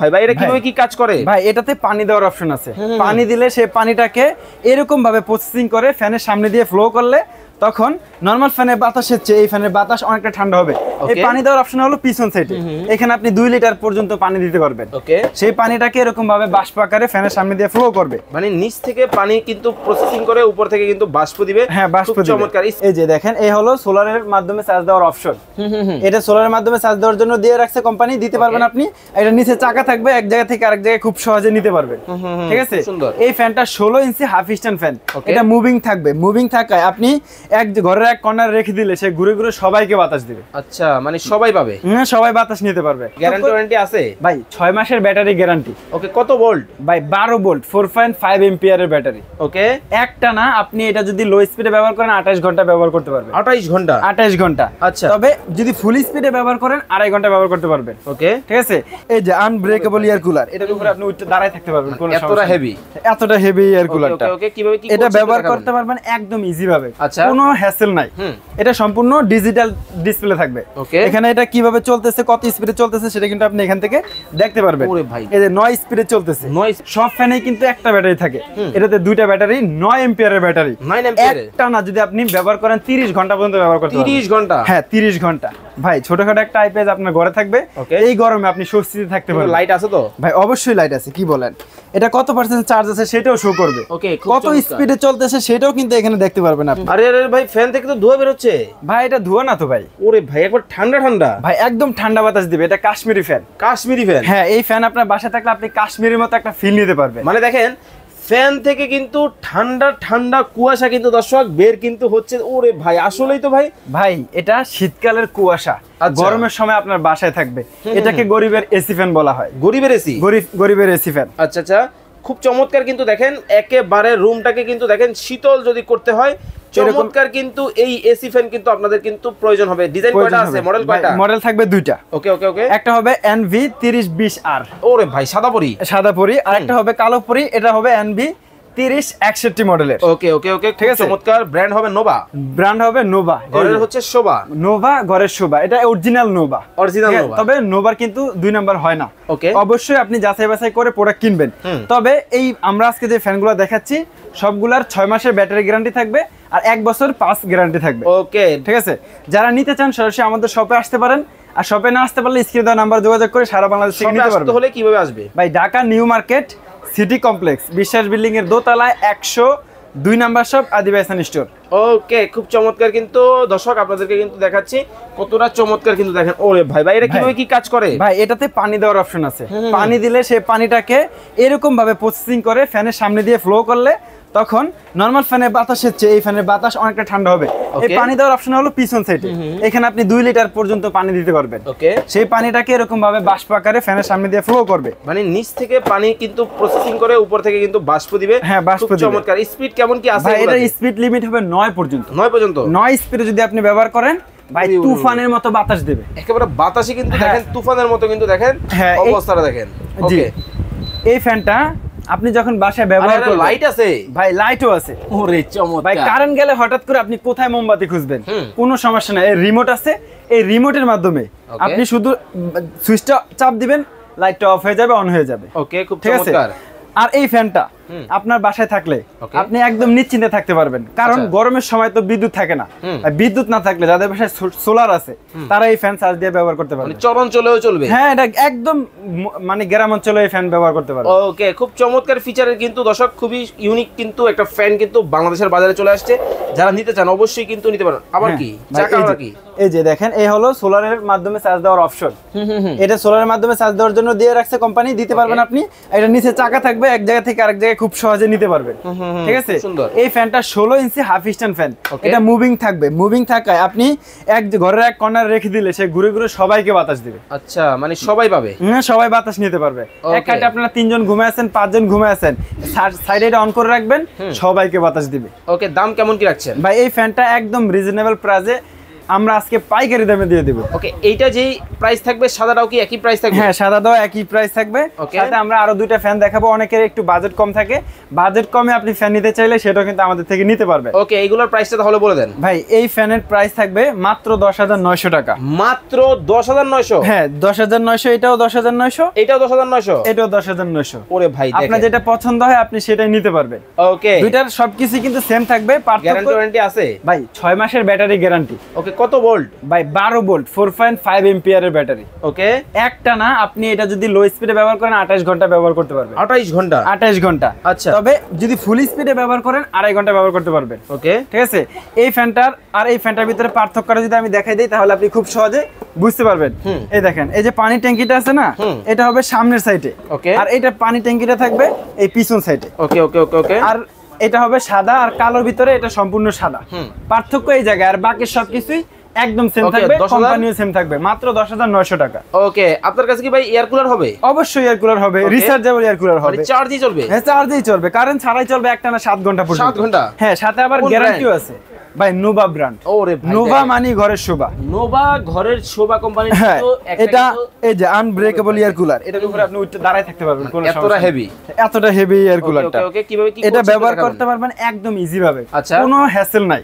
ভাই ভাই এটা কিভাবে কি কাজ করে? ভাই এটাতে পানি দেওয়ার অপশন আছে। পানি দিলে সেই পানিটাকে এরকম ভাবে প্রসেসিং করে ফ্যানের সামনে দিয়ে ফ্লো করলে তখন নরমাল ফ্যানের বাতাসের চেয়ে এই ফ্যানের বাতাস অনেকটা ঠান্ডা হবে। এই পানি দেওয়ার অপশন হলো পিছন সাইডে। এখানে আপনি 2 লিটার পর্যন্ত পানি দিতে পারবেন। ওকে, সেই পানিটাকে এরকম ভাবে বাষ্প আকারে ফ্যানের সামনে দিয়ে ফ্লো করবে। মানে নিচ থেকে পানি কিন্তু প্রসেসিং করে উপর থেকে কিন্তু বাষ্প দিবে। হ্যাঁ, বাষ্প দিবে। চমৎকার। এই যে দেখেন, এই হলো সোলারের মাধ্যমে চার্জ দেওয়ার অপশন। এটা সোলারের মাধ্যমে চার্জ দেওয়ার জন্য দিয়ে রাখছে কোম্পানি, দিতে পারবেন আপনি। এটা নিচে চাকা থাকবে, এক জায়গা থেকে আরেক জায়গায় খুব সহজে নিতে পারবেন। ঠিক আছে, এই ফ্যানটা 16 ইঞ্চি হাফ স্ট্যান্ড ফ্যান। এটা মুভিং থাকবে। মুভিং থাকায় আপনি ঘরের এক কর্নার রেখে দিলে সে ঘুরে ঘুরে সবাইকে বাতাস দিবে। আচ্ছা, মানে সবাই পাবে? হ্যাঁ, সবাই বাতাস নিতে পারবে। গ্যারান্টি ওয়ারেন্টি আছে ভাই, 6 মাসের ব্যাটারি গ্যারান্টি। ওকে, কত ভোল্ট? ভাই 12 ভোল্ট 4.5 এম্পিয়ারের ব্যাটারি। ওকে, একটা না, আপনি এটা যদি লো স্পিডে ব্যবহার করেন 28 ঘন্টা ব্যবহার করতে পারবেন। 28 ঘন্টা? 28 ঘন্টা। আচ্ছা, তবে যদি ফুল স্পিডে ব্যবহার করেন 2.5 ঘন্টা ব্যবহার করতে পারবেন। ওকে, ঠিক আছে। এই যে আনব্রেকেবল এয়ার কুলার, এটার উপরে আপনি উঠে দাঁড়ায় থাকতে পারবেন। কোনো এতটা হেভি? এতটা হেভি এয়ার কুলারটা। ওকে, কিভাবে কি এটা ব্যবহার করতে পারবেন একদম ইজি ভাবে। আচ্ছা, কোনো হ্যাসেল নাই। এটা সম্পূর্ণ ডিজিটাল ডিসপ্লে থাকবে। এখানে এটা কিভাবে চলতেছে, কত স্পিডে চলতেছে সেটা কিন্তু আপনি এখান থেকে দেখতে পারবেন। ওরে ভাই, এই যে 9 স্পিডে চলতেছে। সব ফ্যানেই কিন্তু একটা ব্যাটারি থাকে। এটাতে 2টা ব্যাটারি, 9 এম্পিয়ারের ব্যাটারি। 9 এম্পিয়ারের একটা না, যদি আপনি ব্যবহার করেন 30 ঘন্টা পর্যন্ত ব্যবহার করতে পারবেন। 30 ঘন্টা? হ্যাঁ, 30 ঘন্টা। ভাই ছোটখাটো একটা আইপ্যাড আপনার ঘরে থাকবে, এই গরমে আপনি স্বস্তিতে থাকতে পারবেন। লাইট আছে তো? ভাই অবশ্যই লাইট আছে। কি বলেন, এটা কত পার্সেন্ট চার্জ আছে সেটাও শো করবে। ওকে, কত স্পিডে চলতেছে সেটাও কিন্তু এখানে দেখতে পারবেন আপনি। আরে আরে ভাই, ফ্যান থেকে তো ধোঁয়া বের হচ্ছে। ভাই এটা ধোঁয়া না তো ভাই। ওরে ভাই, একবার ঠান্ডা ঠান্ডা। ভাই একদম ঠান্ডা বাতাস দিবে। এটা কাশ্মীরি ফ্যান। কাশ্মীরি ফ্যান? হ্যাঁ, এই ফ্যান আপনার বাসায় থাকলে আপনি কাশ্মীরের মতো একটা ফিল নিতে পারবেন। মানে দেখেন, ফ্যান থেকে কিন্তু ঠান্ডা ঠান্ডা কুয়াশা কিন্তু দর্শক বের কিন্তু হচ্ছে। ওরে ভাই, আসলেই তো ভাই। ভাই এটা শীতকালের কুয়াশা গরমের সময় আপনার বাসায় থাকবে। এটাকে গরিবের এসি ফ্যান বলা হয়। গরিবের এসি? গরিবের এসি ফ্যান। আচ্ছা আচ্ছা, খুব চমৎকার। কিন্তু দেখেন একেবারে রুমটাকে কিন্তু দেখেন শীতল যদি করতে হয়, চমৎকার কিন্তু এই এসি ফ্যান কিন্তু আপনাদের কিন্তু প্রয়োজন হবে। ডিজাইন কয়টা আছে, মডেল কয়টা? মডেল থাকবে 2টা। ওকে ওকে ওকে, একটা হবে NV 3020R। ওরে ভাই, সাদা পরি। আর একটা হবে কালো পরি। এটা হবে NV 3061 মডেলের। ওকে ওকে ওকে, ঠিক আছে। চমৎকার। ব্র্যান্ড হবে নোভা? ব্র্যান্ড হবে নোভা। ঘরের হচ্ছে শোভা। নোভা ঘরের শোভা। এটা অরিজিনাল নোভা। Original Nova. তবে নোভার কিন্তু 2 নাম্বার হয় না। ওকে, অবশ্যই আপনি যাচাই বাছাই করে প্রোডাক্ট কিনবেন। তবে এই আমরা আজকে যে ফ্যানগুলো দেখাচ্ছি সবগুলার 6 মাসের ব্যাটারি গ্যারান্টি থাকবে আর 1 বছর পাস গ্যারান্টি থাকবে। ওকে, ঠিক আছে। যারা নিতে চান সরাসরি আমাদের শপে আসতে পারেন। আর শপে না আসতে পারলে স্ক্রিনে দেওয়া নাম্বার যোগাযোগ করে সারা বাংলাদেশ থেকে নিতে পারবেন। হলে কিভাবে আসবে? ভাই Dhaka new market city complex বিশ্বাস বিল্ডিং এর দোতলায় 102 নাম্বার শপ আদিবাসী স্টোর। ওকে, খুব চমৎকার। কিন্তু দর্শক আপনাদেরকে কিন্তু দেখাচ্ছি কতটা চমৎকার। কিন্তু দেখেন, ওরে ভাই ভাই, এটা কিভাবে কি কাজ করে? ভাই এটাতে পানি দেওয়ার অপশন আছে। পানি দিলে সেই পানিটাকে এরকম ভাবে প্রসেসিং করে ফ্যানের সামনে দিয়ে ফ্লো করলে তখন নরমাল ফ্যানের বাতাসের চেয়ে এই ফ্যানের বাতাস অনেকটা ঠান্ডা হবে। এই পানি দেওয়ার অপশন হলো পিছন সাইডে। এখানে আপনি 2 লিটার পর্যন্ত পানি দিতে পারবেন। ওকে, সেই পানিটাকে এরকম ভাবে বাষ্প আকারে ফ্যানের সামনে দিয়ে ফ্লো করবে। মানে নিচ থেকে পানি কিন্তু প্রসেসিং করে উপর থেকে কিন্তু বাষ্প দিবে। হ্যাঁ, বাষ্প দিবে। চমৎকার। স্পিড কেমন কি আছে? ভাই এটা স্পিড লিমিট হবে 9 পর্যন্ত। 9 পর্যন্ত? 9 স্পিডে যদি আপনি ব্যবহার করেন ভাই তুফানের মতো বাতাস দেবে। একেবারে বাতাসে কিন্তু দেখেন তুফানের মতো কিন্তু দেখেন অবস্থাটা দেখেন। ওকে, এই ফ্যানটা আপনি যখন বাসায় ব্যবহার করবেন, লাইট আছে? ভাই লাইটও আছে। ওরে চমৎকার। ভাই কারেন্ট গেলে হঠাৎ করে আপনি কোথায় মোমবাতি খুঁজবেন? কোনো সমস্যা নাই, এই রিমোট আছে। এই রিমোটের মাধ্যমে আপনি শুধু সুইচটা চাপ দিবেন, লাইটটা অফ হয়ে যাবে, অন হয়ে যাবে। ওকে, খুব চমৎকার। আর এই ফ্যানটা আপনার বাসায় থাকলে আপনি একদম নিশ্চিন্তে থাকতে পারবেন। কারণ গরমের সময় তো বিদ্যুৎ থাকে না। বিদ্যুৎ না থাকলে যাদের বাসায় সোলার আছে তারা এই ফ্যান চার্জ দিয়ে ব্যবহার করতে পারবে। চর অঞ্চলেও চলবে? হ্যাঁ, এটা একদম মানে গ্রাম অঞ্চলে এই ফ্যান ব্যবহার করতে পারবে। ওকে, খুব চমৎকার ফিচারের কিন্তু দর্শক, খুবই ইউনিক কিন্তু একটা ফ্যান কিন্তু বাংলাদেশের বাজারে চলে আসছে। যারা নিতে চান অবশ্যই কিন্তু নিতে পারেন। আবার কি চাকা কি? এই যে দেখেন, এই হলো সোলারের মাধ্যমে চার্জ দেওয়ার অপশন। এটা সোলারের মাধ্যমে চার্জ দেওয়ার জন্য দিয়ে রাখছে কোম্পানি, দিতে পারবেন আপনি। এটা নিচে চাকা থাকবে, এক জায়গা থেকে আরেক জায়গায় খুব সহজে নিতে পারবেন। ঠিক আছে। এই ফ্যানটা 16 ইঞ্চি হাফ স্ট্যান্ড ফ্যান। এটা মুভিং থাকবে। মুভিং থাকায় আপনি ঘরের এক কর্নার রেখে দিলে সে ঘুরে ঘুরে সবাইকে বাতাস দিবে। আচ্ছা, মানে সবাই পাবে? হ্যাঁ, সবাই বাতাস নিতে পারবে। এক খাটে আপনারা 3 জন ঘুমায় আছেন, 5 জন ঘুমায় আছেন, সাইডে এটা অন করে রাখবেন, সবাইকে বাতাস দিবে। ওকে, দাম কেমন কি রাখছেন? ভাই এই ফ্যানটা একদম রিজনেবল প্রাইসে আমরা আজকে পাইকারি দামে দিয়ে দেব। ওকে, এইটা যেই প্রাইস থাকবে সাদাটাও কি একই প্রাইস থাকবে? হ্যাঁ, সাদাটাও একই প্রাইস থাকবে। সাথে আমরা আরো দুইটা ফ্যান দেখাবো, অনেকের একটু বাজেট কম থাকে, বাজেট কমে আপনি ফ্যান নিতে চাইলে সেটাও কিন্তু আমাদের থেকে নিতে পারবেন। ওকে, এইগুলোর প্রাইসটা তাহলে বলে দেন ভাই। এই ফ্যানের প্রাইস থাকবে মাত্র 10,900 টাকা। মাত্র 10,900? হ্যাঁ, 10,900। এটাও 10,900, এটাও 10,900, এটাও 10,900। ওরে ভাই, আপনার যেটা পছন্দ হয় আপনি সেটাই নিতে পারবেন। ওকে, দুইটার সবকিছু কিন্তু সেম থাকবে। গ্যারান্টি ওয়ারেন্টি আছে ভাই, 6 মাসের ব্যাটারি গ্যারান্টি। ওকে, কত ভোল্ট? ভাই 12 ভোল্ট 4.5 এম্পিয়ারের ব্যাটারি। ওকে, একটা না, আপনি এটা যদি লো স্পিডে ব্যবহার করেন 28 ঘন্টা ব্যবহার করতে পারবেন। 28 ঘন্টা? 28 ঘন্টা। আচ্ছা, তবে যদি ফুল স্পিডে ব্যবহার করেন 2.5 ঘন্টা ব্যবহার করতে পারবেন। ওকে, ঠিক আছে। এই ফ্যানটার আর এই ফ্যানটার ভিতরে পার্থক্যটা যদি আমি দেখাই দিই তাহলে আপনি খুব সহজে বুঝতে পারবেন। এই দেখেন, এই যে পানি ট্যাঙ্কিটা আছে না, এটা হবে সামনের সাইডে। ওকে, আর এটা পানি ট্যাঙ্কিটা থাকবে এই পিছন সাইডে। ওকে ওকে ওকে ওকে। আর এটা হবে সাদা আর কালোর ভিতরে, এটা সম্পূর্ণ সাদা। পার্থক্য এই জায়গায়, আর বাকি সবকিছুই একদম সেম থাকবে, কোম্পানিও সেম থাকবে। মাত্র 10,900 টাকা। ওকে, আপনার কাছে কি ভাই এয়ার কুলার হবে? অবশ্যই এয়ার কুলার হবে, রিচার্জেবল এয়ার কুলার হবে। চার্জই চলবে? হ্যাঁ, চার্জেই চলবে, কারেন্ট ছাড়াই চলবে একটানা 7 ঘন্টা পর্যন্ত। 7 ঘন্টা? হ্যাঁ, সাথে আবার গ্যারান্টিও আছে। ভাই, নোভা ব্র্যান্ড। ওরে ভাই, নোভা মানে ঘরের শোভা। নোভা ঘরের শোভা কোম্পানি। হ্যাঁ, এটা এই যে আনব্রেকেবল এয়ার কুলার, এটার উপরে আপনি উঠে দাঁড়ায় থাকতে পারবেন, কোনো সমস্যা এতটা হেভি? এতটা হেভি এয়ার কুলারটা। ওকে, কিভাবে কি এটা ব্যবহার করতে পারবেন একদম ইজি ভাবে। আচ্ছা, কোনো হ্যাসেল নাই।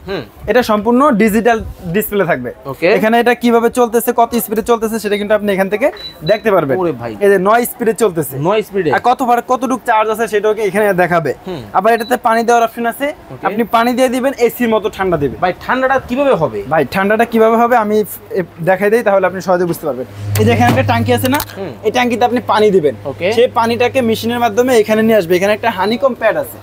এটা সম্পূর্ণ ডিজিটাল ডিসপ্লে থাকবে। এখানে এটা কিভাবে চলতেছে, কত স্পিডে চলতেছে সেটা কিন্তু আপনি এখান থেকে দেখতে পারবেন। ওরে ভাই, এই যে 9 স্পিডে চলতেছে, 9 স্পিডে। আর কতটুকু চার্জ আছে সেটাও এখানে দেখাবে। আবার এটাতে পানি দেওয়ার অপশন আছে, আপনি পানি দিয়ে দিবেন, এসির মতো ঠান্ডা দিবে। ভাই, ঠান্ডাটা কিভাবে হবে? ভাই, ঠান্ডাটা কিভাবে হবে আমি দেখাই দেই, তাহলে আপনি সহজে বুঝতে পারবেন। এই যে এখানে একটা ট্যাঙ্কি আছে না, এই ট্যাঙ্কিতে আপনি পানি দিবেন, সেই পানিটাকে মেশিনের মাধ্যমে এখানে নিয়ে আসবে। এখানে একটা হানিকম প্যাড আছে,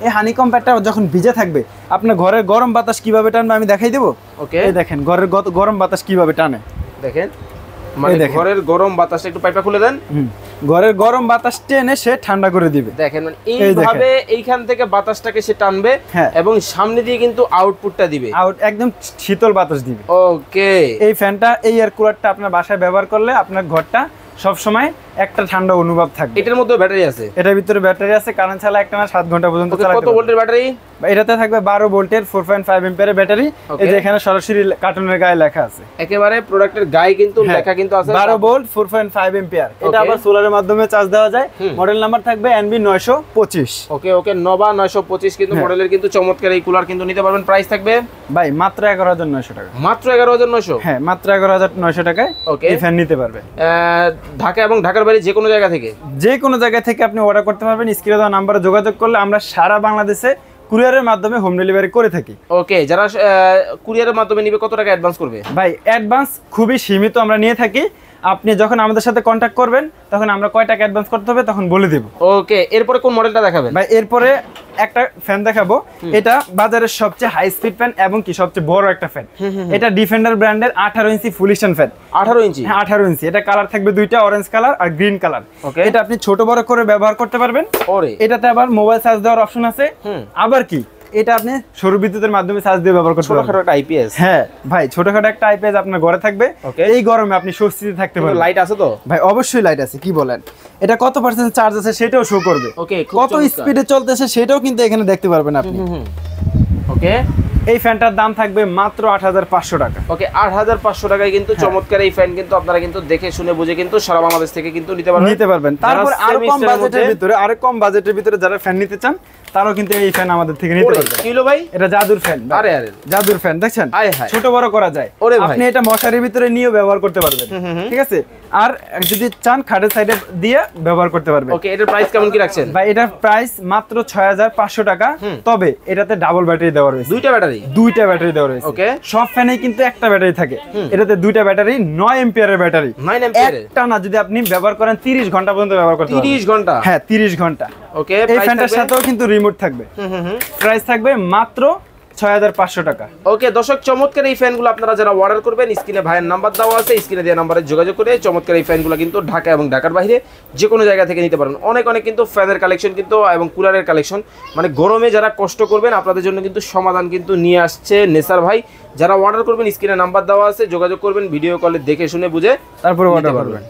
এই হানিকম প্যাডটা যখন ভিজে থাকবে আপনার ঘরের গরম বাতাস কিভাবে টানবে আমি দেখাই দেবো। ওকে, এই দেখেন ঘরের গরম বাতাস কিভাবে টানে, দেখেন। মানে ঘরের গরম বাতাসটা একটু পাইপটা খুলে দেন, ঘরের গরম বাতাস টেনে সে ঠান্ডা করে দিবে। দেখেন, মানে এইভাবে এইখান থেকে বাতাসটাকে সে টানবে এবং সামনে দিয়ে কিন্তু আউটপুটটা দিবে, একদম শীতল বাতাস দিবে। ওকে, এই ফ্যানটা, এই এয়ার কুলারটা আপনার বাসায় ব্যবহার করলে আপনার ঘরটা সব সময় একটা ঠান্ডা অনুভব থাকবে। এটার মধ্যে ব্যাটারি আছে? এটার ভিতরে ব্যাটারি আছে, কারেন্ট ছাড়া একটা না 7 ঘন্টা পর্যন্ত চালাতে পারবেন। কত ভোল্টের ব্যাটারি? এটাতে থাকবে 12 ভোল্টের 4.5 এম্পিয়ারের ব্যাটারি। এই যে এখানে সরাসরি কার্টুনের গায়ে লেখা আছে, একেবারে প্রোডাক্টের গায়ে কিন্তু লেখা কিন্তু আছে 12 ভোল্ট 4.5 এম্পিয়ার। এটা আবার সোলারের মাধ্যমে চার্জ দেওয়া যায়। মডেল নাম্বার থাকবে NB 925। ওকে ওকে, নোভা 925 কিন্তু মডেলের কিন্তু চমৎকার এই কুলার কিন্তু নিতে পারবেন। প্রাইস থাকবে ভাই মাত্র 11,900 টাকা। মাত্র 11,900? হ্যাঁ, মাত্র 11,900 টাকায় এই ফ্যান নিতে পারবে। ঢাকা এবং ঢাকার বাইরে যে কোনো জায়গা থেকে, যে কোনো জায়গা থেকে আপনি অর্ডার করতে পারবেন। স্ক্রিনে দেওয়া নম্বরে যোগাযোগ করলে আমরা সারা বাংলাদেশে কুরিয়ারের মাধ্যমে হোম ডেলিভারি করে থাকি। ওকে, যারা কুরিয়ারের মাধ্যমে নিবে কত টাকা অ্যাডভান্স করবে? ভাই, অ্যাডভান্স খুবই সীমিত আমরা নিয়ে থাকি। আপনি যখন আমাদের সাথে কন্ট্যাক্ট করবেন তখন আমরা কয় টাকা অ্যাডভান্স করতে হবে তখন বলে দেব। ওকে, এরপরে কোন মডেলটা দেখাবেন? ভাই, এরপরে একটা ফ্যান দেখাবো। এটা বাজারের সবচেয়ে হাই স্পিড ফ্যান এবং কি সবচেয়ে বড় একটা ফ্যান। এটা ডিফেন্ডার ব্র্যান্ডের 18 ইঞ্চি ফুল স্ট্যান্ড ফ্যান। 18 ইঞ্চি? হ্যাঁ, 18 ইঞ্চি। এটা কালার থাকবে দুইটা, অরেঞ্জ কালার আর গ্রিন কালার। এটা আপনি ছোট বড় করে ব্যবহার করতে পারবেন। এটাতে আবার মোবাইল চার্জ দেওয়ার অপশন আছে। আবার কি, এটা আপনি সৌর বিদ্যুতের মাধ্যমে চার্জ দিয়ে ব্যবহার করতে পারবেন। ছোটখাটো একটা আইপিএস? হ্যাঁ ভাই, ছোটখাটো একটা আইপিএস আপনার ঘরে থাকবে। এই গরমে আপনি স্বস্তিতে থাকতে পারবেন। লাইট আছে তো? ভাই, অবশ্যই লাইট আছে। কি বলেন, এটা কত পার্সেন্ট চার্জ আছে সেটাও শো করবে। কত স্পিডে চলতেছে সেটাও কিন্তু এখানে দেখতে পারবেন আপনি। ওকে, এই ফ্যানটার দাম থাকবে মাত্র 8,500 টাকা। ওকে, 8,500 টাকায় কিন্তু চমৎকার এই ফ্যান কিন্তু আপনারা কিন্তু দেখে শুনে বুঝে কিন্তু সারা বাংলাদেশ থেকে কিন্তু নিতে পারবেন। তারপর আরো কম বাজেটের ভিতরে যারা ফ্যান নিতে চান তারাও কিন্তু এই ফ্যান আমাদের থেকে নিতে পারবেন। কি হলো ভাই? এটা জাদুর ফ্যান। আরে আরে, জাদুর ফ্যান দেখছেন, ছোট বড় করা যায়। আপনি এটা মশারির ভিতরে নিয়েও ব্যবহার করতে পারবেন। ঠিক আছে, আর যদি চান খাটের সাইডে দিয়ে ব্যবহার করতে পারবেন। ওকে, এটার প্রাইস কেমন কি রাখছেন? ভাই, এটার প্রাইস মাত্র 6,500 টাকা। তবে এটাতে ডাবল ব্যাটারি দেওয়া রয়েছে। দুইটা ব্যাটারি দেওয়া রয়েছে। ওকে, সব ফ্যানে কিন্তু একটা ব্যাটারি থাকে, এটাতে দুইটা ব্যাটারি, 9 এম্পিয়ারের ব্যাটারি। 9 এম্পিয়ার একটা না, যদি আপনি ব্যবহার করেন 30 ঘন্টা পর্যন্ত ব্যবহার করতে পারবেন। 30 ঘন্টা? হ্যাঁ, 30 ঘন্টা। ওকে, এই ফ্যানটার সাথেও কিন্তু রিমোট থাকবে। প্রাইস থাকবে মাত্র 6,500 টাকা। ওকে দর্শক, চমৎকার এই ফ্যানগুলো আপনারা যারা অর্ডার করবেন, স্ক্রিনে ভাইয়ের নাম্বার দেওয়া আছে, স্ক্রিনে দেওয়া নাম্বারে যোগাযোগ করে চমৎকার এই ফ্যানগুলো কিন্তু ঢাকা এবং ঢাকার বাইরে যে কোনো জায়গা থেকে নিতে পারেন। অনেক কিন্তু ফ্যানের কালেকশন কিন্তু এবং কুলারের কালেকশন, মানে গরমে যারা কষ্ট করবেন আপনাদের জন্য কিন্তু সমাধান কিন্তু নিয়ে আসছে নেসার ভাই। যারা অর্ডার করবেন স্ক্রিনে নাম্বার দেওয়া আছে, যোগাযোগ করবেন, ভিডিও কলে দেখে শুনে বুঝে তারপরে অর্ডার করবেন।